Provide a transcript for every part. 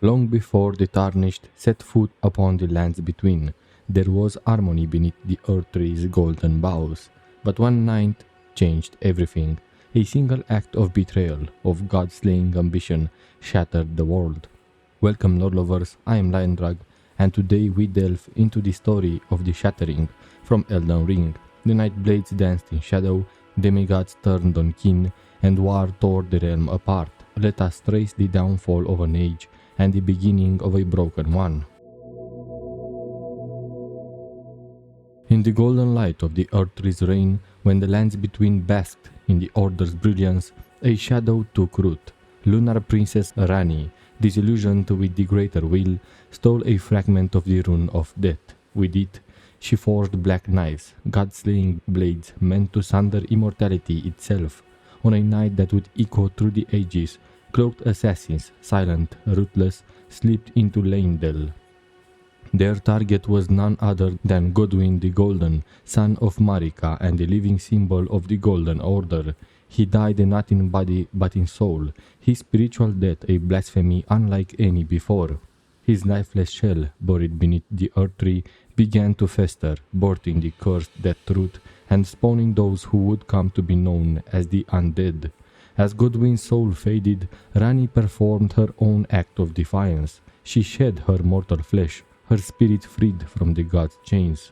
Long before the Tarnished set foot upon the lands between, there was harmony beneath the Erdtree's golden boughs. But one night changed everything. A single act of betrayal, of god-slaying ambition, shattered the world. Welcome, Lord Lovers, I am Lion and today we delve into the story of the Shattering from Elden Ring. The Night Blades danced in shadow, demigods turned on kin, and war tore the realm apart. Let us trace the downfall of an age and the beginning of a broken one. In the golden light of the Erdtree's reign, when the lands between basked in the Order's brilliance, a shadow took root. Lunar Princess Ranni, disillusioned with the greater will, stole a fragment of the rune of death. With it, she forged black knives, god-slaying blades meant to sunder immortality itself. On a night that would echo through the ages, cloaked assassins, silent, ruthless, slipped into Leyndell. Their target was none other than Godwyn the Golden, son of Marika and the living symbol of the Golden Order. He died not in body but in soul, his spiritual death a blasphemy unlike any before. His lifeless shell, buried beneath the Erdtree, began to fester, birthing the cursed death root and spawning those who would come to be known as the undead. As Godwyn's soul faded, Ranni performed her own act of defiance. She shed her mortal flesh, her spirit freed from the god's chains.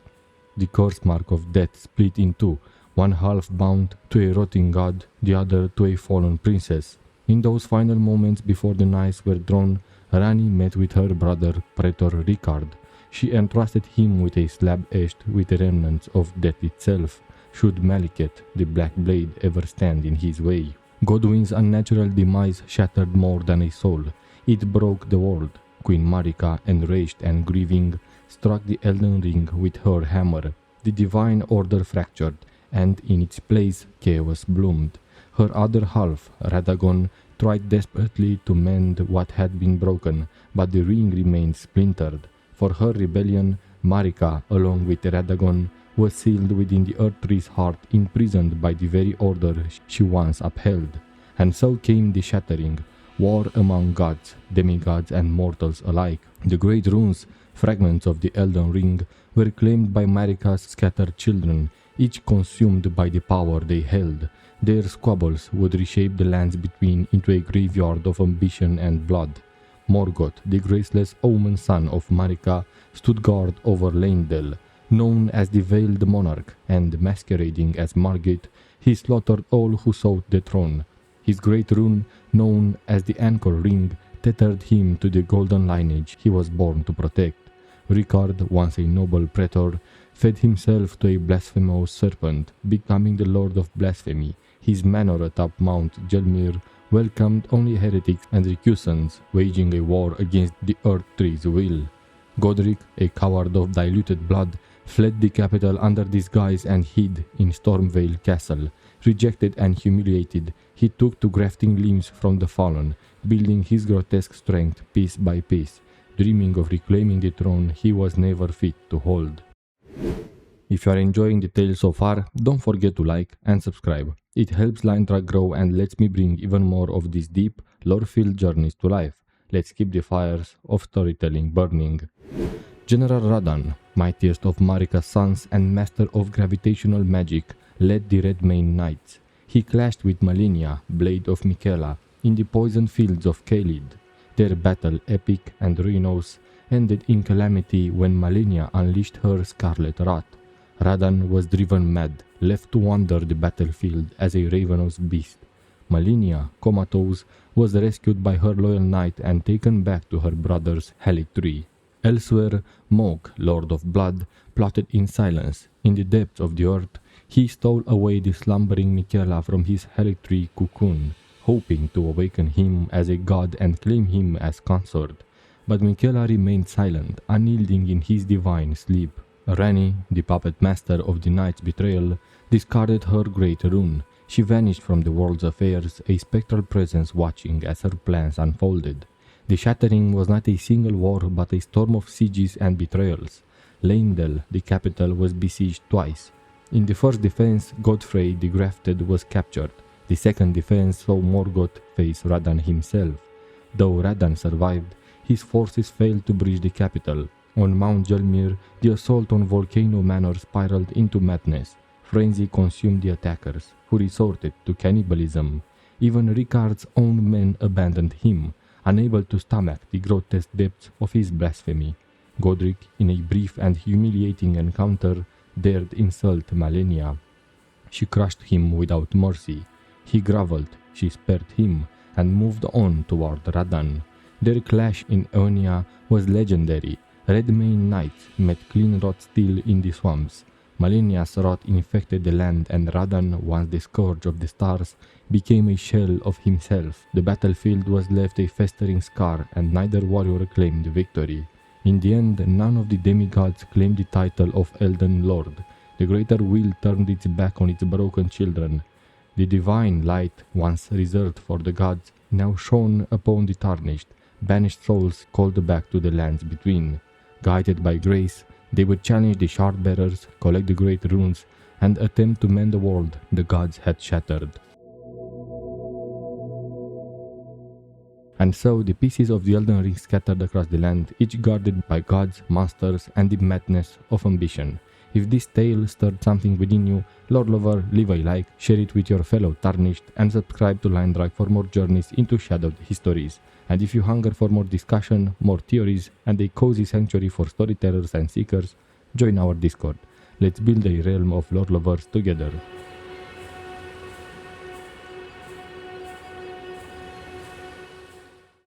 The curse mark of death split in two, one half bound to a rotting god, the other to a fallen princess. In those final moments before the knives were drawn, Ranni met with her brother Praetor Ricard. She entrusted him with a slab etched with the remnants of death itself, should Malekith, the Black Blade, ever stand in his way. Godwyn's unnatural demise shattered more than a soul. It broke the world. Queen Marika, enraged and grieving, struck the Elden Ring with her hammer. The divine order fractured, and in its place chaos bloomed. Her other half, Radagon, tried desperately to mend what had been broken, but the ring remained splintered. For her rebellion, Marika, along with Radagon, was sealed within the Erdtree's heart, imprisoned by the very order she once upheld. And so came the Shattering, war among gods, demigods and mortals alike. The great runes, fragments of the Elden Ring, were claimed by Marika's scattered children, each consumed by the power they held. Their squabbles would reshape the lands between into a graveyard of ambition and blood. Morgoth, the graceless omen son of Marika, stood guard over Leyndell. Known as the Veiled Monarch and masquerading as Margit, he slaughtered all who sought the throne. His great rune, known as the Anchor Ring, tethered him to the golden lineage he was born to protect. Ricard, once a noble praetor, fed himself to a blasphemous serpent, becoming the Lord of Blasphemy. His manor atop Mount Gelmir welcomed only heretics and recusants, waging a war against the Erdtree's will. Godric, a coward of diluted blood, fled the capital under disguise and hid in Stormveil Castle. Rejected and humiliated, he took to grafting limbs from the fallen, building his grotesque strength piece by piece. Dreaming of reclaiming the throne he was never fit to hold. If you are enjoying the tale so far, don't forget to like and subscribe. It helps Lion grow and lets me bring even more of these deep, lore-filled journeys to life. Let's keep the fires of storytelling burning. General Radan, mightiest of Marika's sons and master of gravitational magic, led the Redmane Knights. He clashed with Malenia, blade of Miquella, in the poisoned fields of Caelid. Their battle, epic and ruinous, ended in calamity when Malenia unleashed her scarlet wrath. Radan was driven mad, left to wander the battlefield as a ravenous beast. Malenia, comatose, was rescued by her loyal knight and taken back to her brother's Erdtree. Elsewhere, Mog, Lord of Blood, plotted in silence. In the depths of the earth, he stole away the slumbering Miquella from his Erdtree cocoon, hoping to awaken him as a god and claim him as consort. But Miquella remained silent, unyielding in his divine sleep. Ranni, the puppet master of the night's betrayal, discarded her great rune. She vanished from the world's affairs, a spectral presence watching as her plans unfolded. The Shattering was not a single war but a storm of sieges and betrayals. Leyndell, the capital, was besieged twice. In the first defense, Godfrey the Grafted was captured. The second defense saw Morgoth face Radan himself. Though Radan survived, his forces failed to breach the capital. On Mount Gelmir, the assault on Volcano Manor spiraled into madness. Frenzy consumed the attackers, who resorted to cannibalism. Even Ricard's own men abandoned him, unable to stomach the grotesque depths of his blasphemy. Godric, in a brief and humiliating encounter, dared insult Malenia. She crushed him without mercy. He groveled, she spared him, and moved on toward Radan. Their clash in Eonia was legendary. Redmane knights met clean wrought steel in the swamps. Malenia's wrath infected the land, and Radan, once the scourge of the stars, became a shell of himself. The battlefield was left a festering scar, and neither warrior claimed victory. In the end, none of the demigods claimed the title of Elden Lord. The greater will turned its back on its broken children. The divine light, once reserved for the gods, now shone upon the tarnished. Banished souls called back to the lands between. Guided by grace, they would challenge the shard bearers, collect the great runes, and attempt to mend the world the gods had shattered. And so the pieces of the Elden Ring scattered across the land, each guarded by gods, monsters, and the madness of ambition. If this tale stirred something within you, Lord Lover, leave a like, share it with your fellow Tarnished, and subscribe to Line Drive for more journeys into shadowed histories. And if you hunger for more discussion, more theories, and a cozy sanctuary for storytellers and seekers, join our Discord. Let's build a realm of Lord Lovers together.